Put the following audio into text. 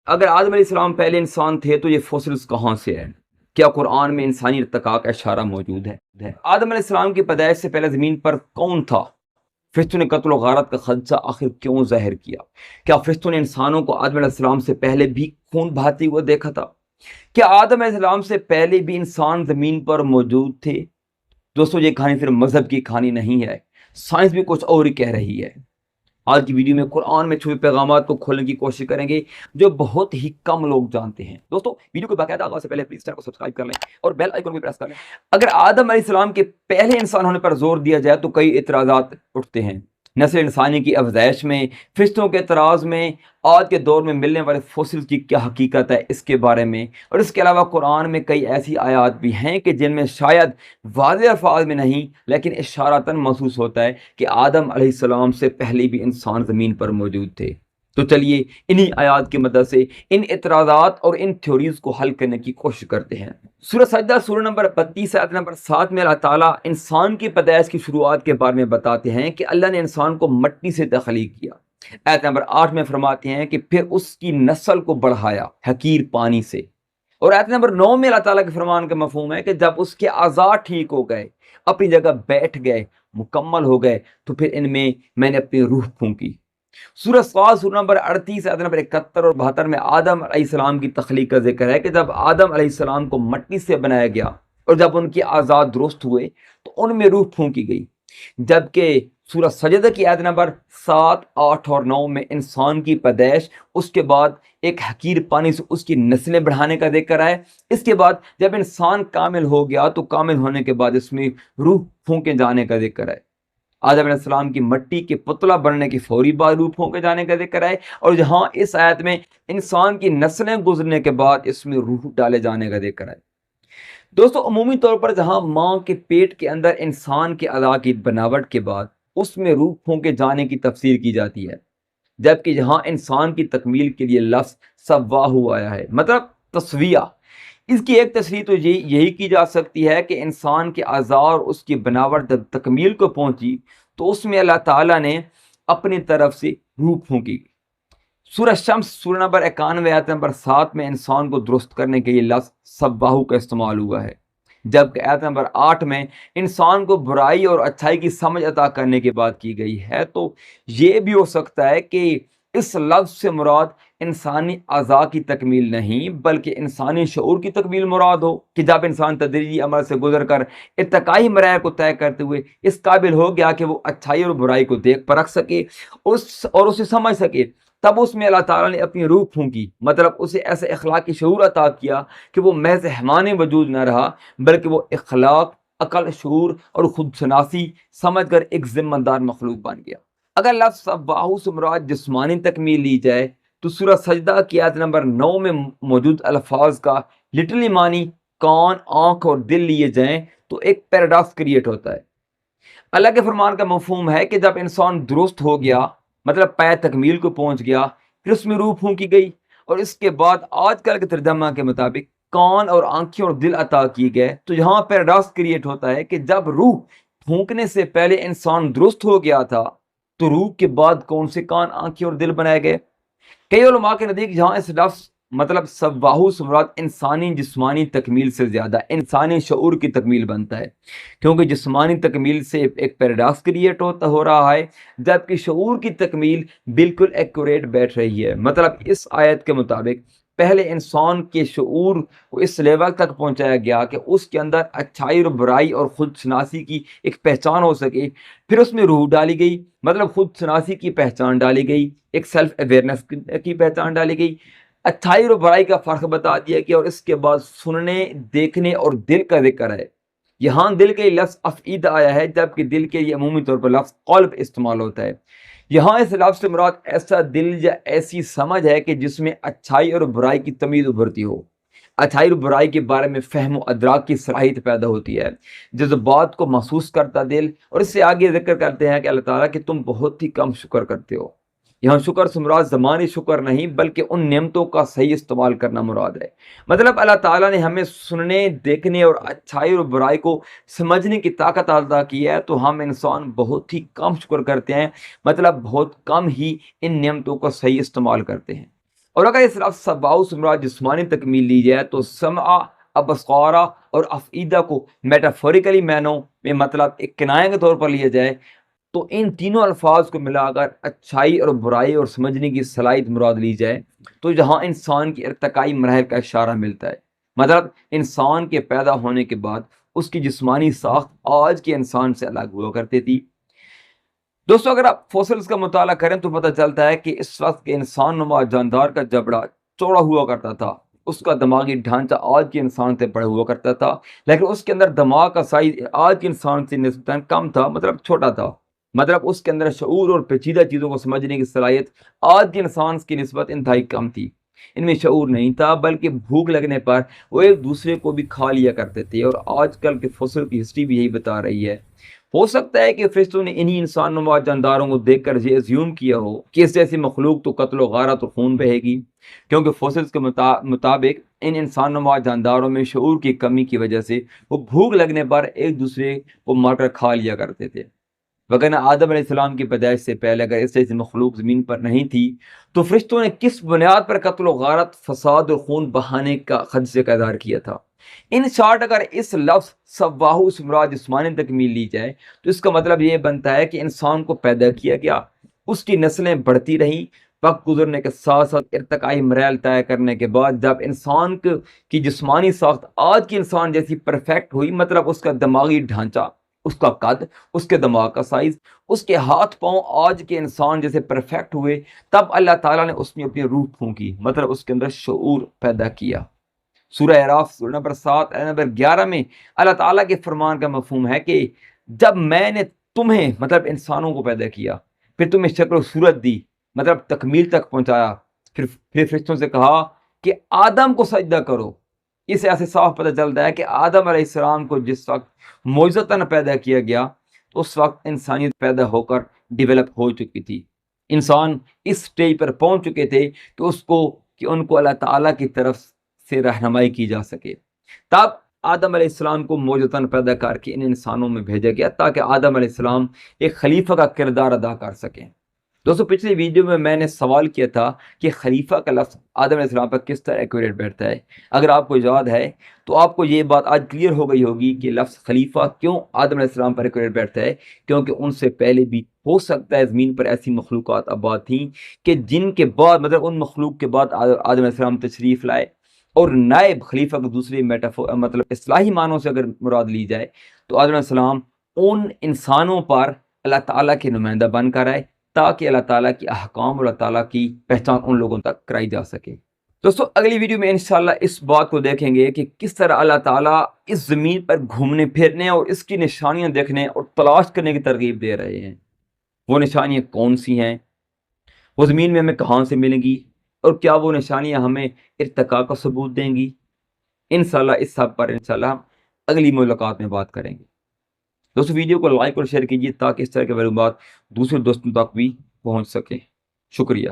اگر آدم علیہ السلام پہلے انسان تھے تو یہ فوسلز کہاں سے ہیں؟ کیا قرآن میں انسانی ارتقاء کا اشارہ موجود ہے؟ آدم علیہ السلام کی پیدائش سے پہلے زمین پر کون تھا؟ فرشتوں نے قتل و غارت کا خدشہ آخر کیوں ظاہر کیا؟ کیا فرشتوں نے انسانوں کو آدم علیہ السلام سے پہلے بھی خون بہاتے ہوئے دیکھا تھا؟ کیا آدم علیہ السلام سے پہلے بھی انسان زمین پر موجود تھے؟ دوستو، یہ کہانی صرف مذہب کی کہانی نہیں ہے، سائنس بھی کچھ اور ہی کہہ رہی ہے۔ آج کی ویڈیو میں قرآن میں چھپے پیغامات کو کھولنے کی کوشش کریں گے جو بہت ہی کم لوگ جانتے ہیں۔ دوستو، ویڈیو کو باقاعدہ آغاز سے پہلے پلیز چینل کو سبسکرائب کر لیں اور بیل آئیکن کو پریس کر لیں۔ اگر آدم علیہ السلام کے پہلے انسان ہونے پر زور دیا جائے تو کئی اعتراضات اٹھتے ہیں، نسل انسانی کی افزائش میں، فرشتوں کے اعتراض میں، آج کے دور میں ملنے والے فوسلز کی کیا حقیقت ہے اس کے بارے میں، اور اس کے علاوہ قرآن میں کئی ایسی آیات بھی ہیں کہ جن میں شاید واضح الفاظ میں نہیں لیکن اشارتاً محسوس ہوتا ہے کہ آدم علیہ السلام سے پہلے بھی انسان زمین پر موجود تھے۔ تو چلیے انہی آیات کی مدد سے ان اعتراضات اور ان تھیوریز کو حل کرنے کی کوشش کرتے ہیں۔ سورہ سجدہ سورہ نمبر 32 آیت نمبر 7 میں اللہ تعالیٰ انسان کی پیدائش کی شروعات کے بارے میں بتاتے ہیں کہ اللہ نے انسان کو مٹی سے تخلیق کیا۔ آیت نمبر 8 میں فرماتے ہیں کہ پھر اس کی نسل کو بڑھایا حقیر پانی سے۔ اور آیت نمبر 9 میں اللہ تعالیٰ کے فرمان کا مفہوم ہے کہ جب اس کے اعضاء ٹھیک ہو گئے، اپنی جگہ بیٹھ گئے، مکمل ہو گئے، تو پھر ان میں نے اپنی روح پھونکی۔ سورہ صاد سورہ نمبر 38 آیت نمبر 71 اور 72 میں آدم علیہ السلام کی تخلیق کا ذکر ہے کہ جب آدم علیہ السلام کو مٹی سے بنایا گیا اور جب ان کے اعضاء درست ہوئے تو ان میں روح پھونکی گئی۔ جبکہ سورہ سجدہ کی آیت نمبر 7، 8 اور 9 میں انسان کی پیدائش، اس کے بعد ایک حقیر پانی سے اس کی نسلیں بڑھانے کا ذکر ہے۔ اس کے بعد جب انسان کامل ہو گیا تو کامل ہونے کے بعد اس میں روح پھونکے جانے کا ذکر ہے۔ آدم علیہ السلام کی مٹی کے پتلا بننے کی فوری بعد روح پھونکے جانے کا ذکر ہے، اور جہاں اس آیت میں انسان کی نسلیں گزرنے کے بعد اس میں روح ڈالے جانے کا ذکر ہے۔ دوستو، عمومی طور پر جہاں ماں کے پیٹ کے اندر انسان کے اعضاء کی بناوٹ کے بعد اس میں روح پھونکے جانے کی تفسیر کی جاتی ہے، جبکہ جہاں انسان کی تکمیل کے لیے لفظ سواہو آیا ہے، مطلب تسویہ۔ اس کی ایک تشریح تو یہی کی جا سکتی ہے کہ انسان کے اعضاء اور اس کی بناوٹ جب تکمیل کو پہنچی تو اس میں اللہ تعالیٰ نے اپنی طرف سے روح پھونکی۔ سورہ شمس سورہ نمبر 91 آیت نمبر 7 میں انسان کو درست کرنے کے لیے لفظ سواہو کا استعمال ہوا ہے، جبکہ آیت نمبر 8 میں انسان کو برائی اور اچھائی کی سمجھ عطا کرنے کی بات کی گئی ہے۔ تو یہ بھی ہو سکتا ہے کہ اس لفظ سے مراد انسانی اعضاء کی تکمیل نہیں بلکہ انسانی شعور کی تکمیل مراد ہو، کہ جب انسان تدریجی عمل سے گزر کر ارتقائی مراحل کو طے کرتے ہوئے اس قابل ہو گیا کہ وہ اچھائی اور برائی کو دیکھ پرکھ سکے اور اسے سمجھ سکے، تب اس میں اللہ تعالیٰ نے اپنی روح پھونکی، مطلب اسے ایسے اخلاقی شعور عطا کیا کہ وہ محض حیوان وجود نہ رہا بلکہ وہ اخلاق، عقل، شعور اور خود شناسی سمجھ کر ایک ذمہ دار مخلوق بن گیا۔ اگر لفظ سواہو سے مراد جسمانی تکمیل لی جائے تو سورہ سجدہ کی آیت نمبر 9 میں موجود الفاظ کا لٹرلی معنی کان، آنکھ اور دل لیے جائیں تو ایک پیراڈاکس کریٹ ہوتا ہے۔ اللہ کے فرمان کا مفہوم ہے کہ جب انسان درست ہو گیا، مطلب پائے تکمیل کو پہنچ گیا، پھر اس میں روح پھونکی گئی، اور اس کے بعد آج کل کے ترجمہ کے مطابق کان اور آنکھیں اور دل عطا کیے گئے، تو یہاں پیراڈاکس کریٹ ہوتا ہے کہ جب روح پھونکنے سے پہلے انسان درست ہو گیا تھا تو روح کے بعد کون سے کان، آنکھیں اور دل بنائے گئے؟ کئی علماء کے نزدیک جہاں اس لفظ مطلب سواہو سے مراد انسانی جسمانی تکمیل سے زیادہ انسانی شعور کی تکمیل بنتا ہے، کیونکہ جسمانی تکمیل سے ایک پیراڈاکس کریٹ ہو رہا ہے جبکہ شعور کی تکمیل بالکل ایکوریٹ بیٹھ رہی ہے۔ مطلب اس آیت کے مطابق پہلے انسان کے شعور کو اس لیول تک پہنچایا گیا کہ اس کے اندر اچھائی اور برائی اور خود شناسی کی ایک پہچان ہو سکے، پھر اس میں روح ڈالی گئی، مطلب خود شناسی کی پہچان ڈالی گئی، ایک سیلف اویئرنیس کی پہچان ڈالی گئی، اچھائی اور برائی کا فرق بتا دیا گیا، اور اس کے بعد سننے، دیکھنے اور دل کا ذکر ہے۔ یہاں دل کے لفظ افعیدہ آیا ہے جبکہ دل کے لیے عمومی طور پر لفظ قلب استعمال ہوتا ہے۔ یہاں اس لفظ سے مراد ایسا دل یا ایسی سمجھ ہے کہ جس میں اچھائی اور برائی کی تمیز ابھرتی ہو، اچھائی اور برائی کے بارے میں فہم و ادراک کی صلاحیت پیدا ہوتی ہے، جذبات کو محسوس کرتا دل۔ اور اس سے آگے ذکر کرتے ہیں کہ اللہ تعالیٰ کہ تم بہت ہی کم شکر کرتے ہو۔ یہاں شکر سے مراد زمانی شکر نہیں بلکہ ان نعمتوں کا صحیح استعمال کرنا مراد ہے۔ مطلب اللہ تعالیٰ نے ہمیں سننے، دیکھنے اور اچھائی اور برائی کو سمجھنے کی طاقت عطا کی ہے، تو ہم انسان بہت ہی کم شکر کرتے ہیں، مطلب بہت کم ہی ان نعمتوں کا صحیح استعمال کرتے ہیں۔ اور اگر اس لفظ سباؤ سے مراد جسمانی تکمیل لی جائے تو سمع، ابصارہ اور افئدہ کو میٹافوریکلی معنوں میں مطلب ایک کنایہ کے طور پر لیا جائے تو ان تینوں الفاظ کو ملا کر اچھائی اور برائی اور سمجھنے کی صلاحیت مراد لی جائے تو جہاں انسان کی ارتقائی مراحل کا اشارہ ملتا ہے، مطلب انسان کے پیدا ہونے کے بعد اس کی جسمانی ساخت آج کے انسان سے الگ ہوا کرتی تھی۔ دوستو اگر آپ فوسلز کا مطالعہ کریں تو پتہ چلتا ہے کہ اس وقت کے انسان نما جاندار کا جبڑا چوڑا ہوا کرتا تھا، اس کا دماغی ڈھانچہ آج کے انسان سے بڑا ہوا کرتا تھا، لیکن اس کے اندر دماغ کا سائز آج کے انسان سے نسبتاً کم تھا، مطلب چھوٹا تھا، مطلب اس کے اندر شعور اور پیچیدہ چیزوں کو سمجھنے کی صلاحیت آج کے انسان کی نسبت انتہائی کم تھی۔ ان میں شعور نہیں تھا، بلکہ بھوک لگنے پر وہ ایک دوسرے کو بھی کھا لیا کرتے تھے، اور آج کل کے فوسل کی ہسٹری بھی یہی بتا رہی ہے۔ ہو سکتا ہے کہ فرشتوں نے انہی انسان نما جانداروں کو دیکھ کر یہ ازیوم کیا ہو کہ اس جیسی مخلوق تو قتل و غارت اور خون بہے گی، کیونکہ فوسلز کے مطابق ان انسان نما جانداروں میں شعور کی کمی کی وجہ سے وہ بھوک لگنے پر ایک دوسرے کو مار کر کھا لیا کرتے تھے۔ وگرنہ آدم علیہ السلام کی پیدائش سے پہلے اگر اس جیسی مخلوق زمین پر نہیں تھی تو فرشتوں نے کس بنیاد پر قتل و غارت، فساد اور خون بہانے کا خدشے کا اظہار کیا تھا؟ ان شارٹ اگر اس لفظ سواہو سے مراد جسمانی تکمیل لی جائے تو اس کا مطلب یہ بنتا ہے کہ انسان کو پیدا کیا گیا، اس کی نسلیں بڑھتی رہیں، وقت گزرنے کے ساتھ ساتھ ارتقائی مراحل طے کرنے کے بعد جب انسان کی جسمانی ساخت آج کی انسان جیسی پرفیکٹ ہوئی، مطلب اس کا دماغی ڈھانچہ، اس کا قد، اس کے دماغ کا سائز، اس کے ہاتھ پاؤں آج کے انسان جیسے پرفیکٹ ہوئے، تب اللہ تعالیٰ نے اس میں اپنی روح پھونکی، مطلب اس کے اندر شعور پیدا کیا۔ سورہ اعراف سورہ نمبر 7 آیت نمبر 11 میں اللہ تعالیٰ کے فرمان کا مفہوم ہے کہ جب میں نے تمہیں مطلب انسانوں کو پیدا کیا، پھر تمہیں شکل و صورت دی، مطلب تکمیل تک پہنچایا، پھر فرشتوں سے کہا کہ آدم کو سجدہ کرو۔ اس سے ایسے صاف پتہ چلتا ہے کہ آدم علیہ السلام کو جس وقت معجزتاً پیدا کیا گیا تو اس وقت انسانیت پیدا ہو کر ڈیولپ ہو چکی تھی، انسان اس سٹیج پر پہنچ چکے تھے کہ ان کو اللہ تعالیٰ کی طرف سے رہنمائی کی جا سکے۔ تب آدم علیہ السلام کو معجزتاً پیدا کر کے ان انسانوں میں بھیجا گیا تاکہ آدم علیہ السلام ایک خلیفہ کا کردار ادا کر سکیں۔ دوستو پچھلی ویڈیو میں میں نے سوال کیا تھا کہ خلیفہ کا لفظ آدم علیہ السلام پر کس طرح ایکوریٹ بیٹھتا ہے۔ اگر آپ کو یاد ہے تو آپ کو یہ بات آج کلیئر ہو گئی ہوگی کہ لفظ خلیفہ کیوں آدم علیہ السلام پر ایکوریٹ بیٹھتا ہے، کیونکہ ان سے پہلے بھی ہو سکتا ہے زمین پر ایسی مخلوقات آباد تھیں کہ جن کے بعد مطلب ان مخلوق کے بعد آدم علیہ السلام تشریف لائے، اور نائب خلیفہ کو دوسری مطلب اصلاحی معنوں سے اگر مراد لی جائے تو آدم علیہ السلام ان انسانوں پر اللہ تعالیٰ کے نمائندہ بن کر آئے تاکہ اللہ تعالیٰ کی احکام اور اللہ تعالیٰ کی پہچان ان لوگوں تک کرائی جا سکے۔ دوستو اگلی ویڈیو میں انشاءاللہ اس بات کو دیکھیں گے کہ کس طرح اللہ تعالیٰ اس زمین پر گھومنے پھرنے اور اس کی نشانیاں دیکھنے اور تلاش کرنے کی ترغیب دے رہے ہیں۔ وہ نشانیاں کون سی ہیں، وہ زمین میں ہمیں کہاں سے ملیں گی، اور کیا وہ نشانیاں ہمیں ارتقاء کا ثبوت دیں گی؟ انشاءاللہ اس سب پر انشاءاللہ ہم اگلی ملاقات میں بات کریں گے۔ دوستو ویڈیو کو لائک اور شیئر کیجیے تاکہ اس طرح کے معلومات دوسرے دوستوں تک بھی پہنچ سکیں۔ شکریہ۔